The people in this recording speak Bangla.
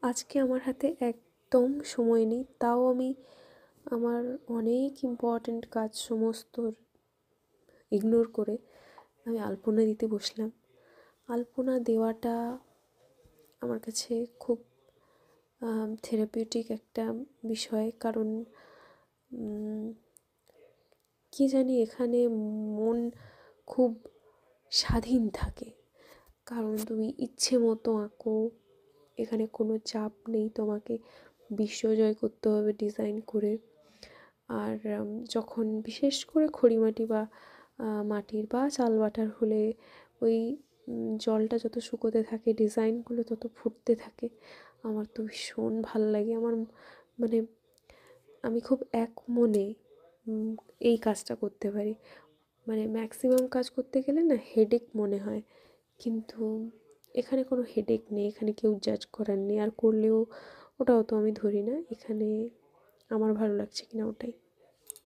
আজকে আমার হাতে একদম সময় নেই, তাও আমি আমার অনেক ইম্পর্ট্যান্ট কাজ সমস্ত ইগনোর করে আমি আলপনা দিতে বসলাম। আলপনা দেওয়াটা আমার কাছে খুব থেরাপিউটিক একটা বিষয়, কারণ কি জানি এখানে মন খুব স্বাধীন থাকে, কারণ তুমি ইচ্ছে মতো আঁকো, এখানে কোনো চাপ নেই তোমাকে বিশ্বজয় করতে হবে ডিজাইন করে। আর যখন বিশেষ করে খড়িমাটি বা মাটির বা চালবাটার হলে ওই জলটা যত শুকোতে থাকে ডিজাইনগুলো তত ফুটতে থাকে, আমার তো ভীষণ ভাল লাগে। আমার মানে আমি খুব এক মনে এই কাজটা করতে পারি। মানে ম্যাক্সিমাম কাজ করতে গেলে না হেডেক মনে হয়, কিন্তু এখানে কোনো হেডেক নেই, এখানে কেউ জাজ করার নেই, আর করলেও ওটাও তো আমি ধরি না। এখানে আমার ভালো লাগছে কিনা ওটাই।